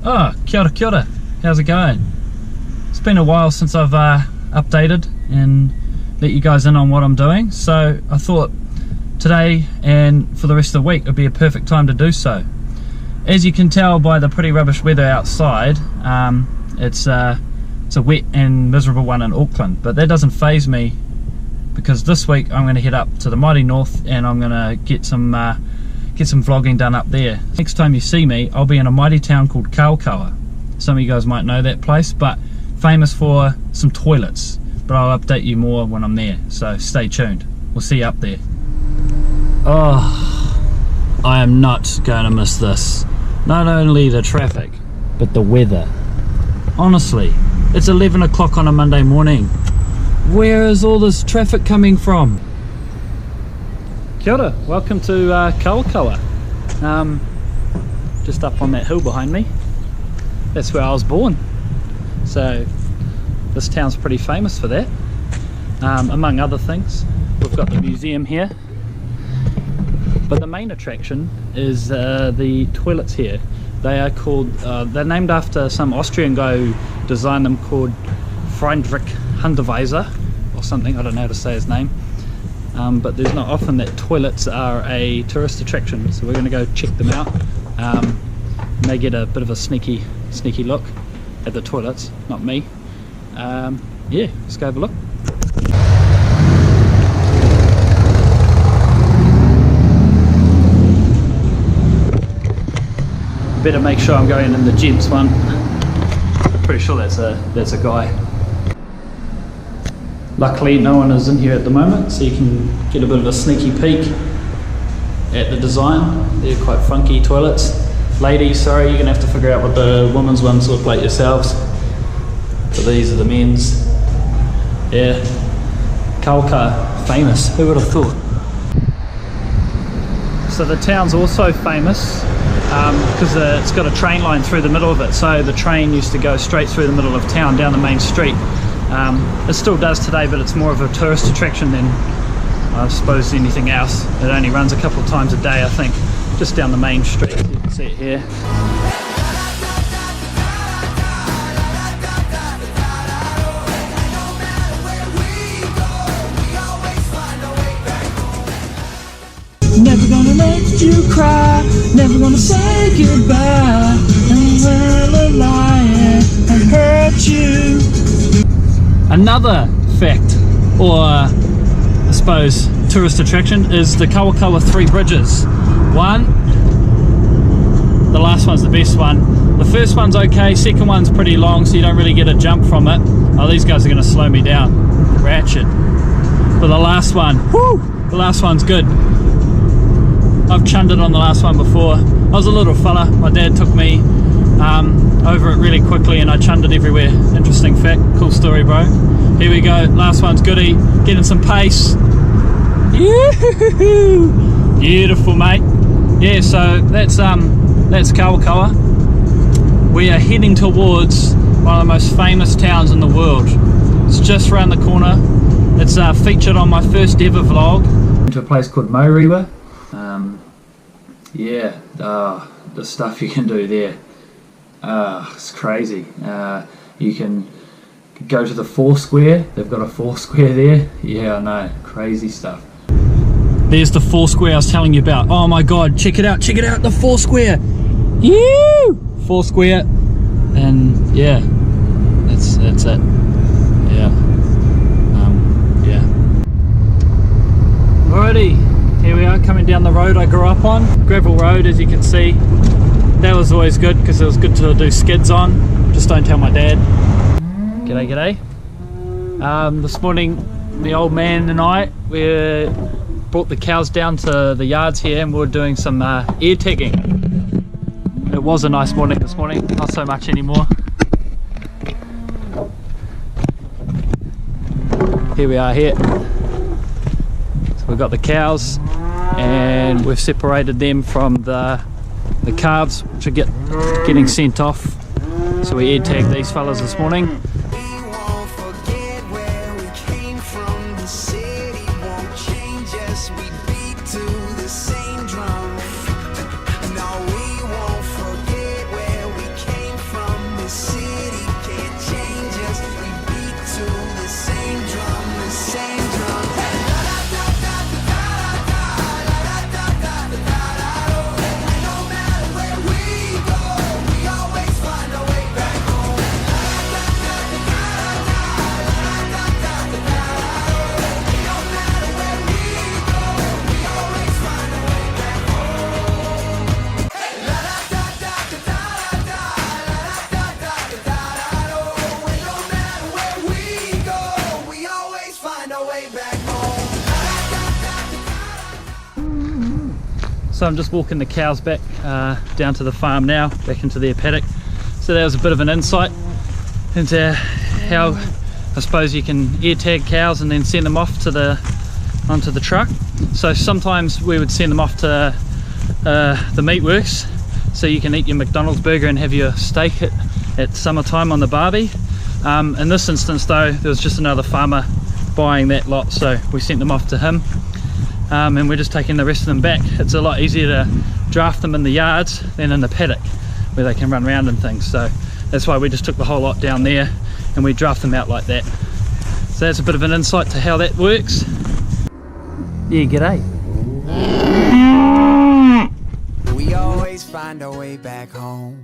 Oh, kia ora, kia ora. How's it going? It's been a while since I've updated and let you guys in on what I'm doing, so I thought today and for the rest of the week would be a perfect time to do so. As you can tell by the pretty rubbish weather outside, it's a wet and miserable one in Auckland, but that doesn't faze me because this week I'm going to head up to the mighty north and I'm going to get some vlogging done up there. Next time you see me, I'll be in a mighty town called Kawakawa. Some of you guys might know that place, but famous for some toilets. But I'll update you more when I'm there, so stay tuned. We'll see you up there. Oh, I am not going to miss this. Not only the traffic, but the weather. Honestly, it's 11 o'clock on a Monday morning. Where is all this traffic coming from? Kia ora, welcome to Kawakawa. Just up on that hill behind me. That's where I was born. So this town's pretty famous for that. Among other things, we've got the museum here. But the main attraction is the toilets here. They are called, they're named after some Austrian guy who designed them, called Friedensreich Hundertwasser or something, I don't know how to say his name. But there's not often that toilets are a tourist attraction, so we're going to go check them out. May get a bit of a sneaky look at the toilets, not me. Yeah, let's go have a look. Better make sure I'm going in the gents one. Pretty sure that's a guy. Luckily no one is in here at the moment, so you can get a bit of a sneaky peek at the design. They're quite funky toilets. Ladies, sorry, you're gonna have to figure out what the women's ones look like yourselves. But these are the men's. Yeah, Kawakawa, famous, who would have thought? So the town's also famous because it's got a train line through the middle of it, so the train used to go straight through the middle of town down the main street. It still does today, but it's more of a tourist attraction than I suppose anything else. It only runs a couple of times a day, I think, just down the main street. You can see it here. Never gonna let you cry, never gonna say goodbye, and tell a lie and hurt you. Another fact, or I suppose tourist attraction, is the Kawakawa 3 bridges. One, the last one's the best one. The first one's okay, second one's pretty long, so you don't really get a jump from it. Oh, these guys are gonna slow me down. Ratchet. But the last one, whoo! The last one's good. I've chundered on the last one before. I was a little fella, my dad took me over it really quickly and I chundered everywhere. Interesting fact, cool story, bro. Here we go, last one's goodie, getting some pace. Yoo-hoo-hoo. Beautiful, mate. Yeah, so that's Kawakawa. We are heading towards one of the most famous towns in the world. It's just around the corner. It's featured on my first ever vlog. To a place called Moriwa. Yeah, the stuff you can do there, it's crazy. You can go to the Foursquare. They've got a Foursquare there. Yeah, I know, crazy stuff. There's the Foursquare I was telling you about. Oh my god, check it out, the Foursquare. Yee! Foursquare. And yeah, that's it. Yeah. Yeah. Alrighty. Here we are, coming down the road I grew up on. Gravel road, as you can see. That was always good because it was good to do skids on. Just don't tell my dad. G'day, g'day. This morning, the old man and I, we brought the cows down to the yards here and we were doing some air tagging. It was a nice morning this morning, not so much anymore. Here we are here. So we've got the cows and we've separated them from the calves, which are getting sent off. So we air tagged these fellas this morning. So I'm just walking the cows back down to the farm now, back into their paddock. So that was a bit of an insight into how I suppose you can air tag cows and then send them off to onto the truck. So sometimes we would send them off to the meatworks, so you can eat your McDonald's burger and have your steak at summertime on the barbie. In this instance though, there was just another farmer buying that lot, so we sent them off to him, and we're just taking the rest of them back. It's a lot easier to draft them in the yards than in the paddock where they can run around and things, so that's why we just took the whole lot down there and we draft them out like that. So that's a bit of an insight to how that works. Yeah, g'day. We always find our way back home.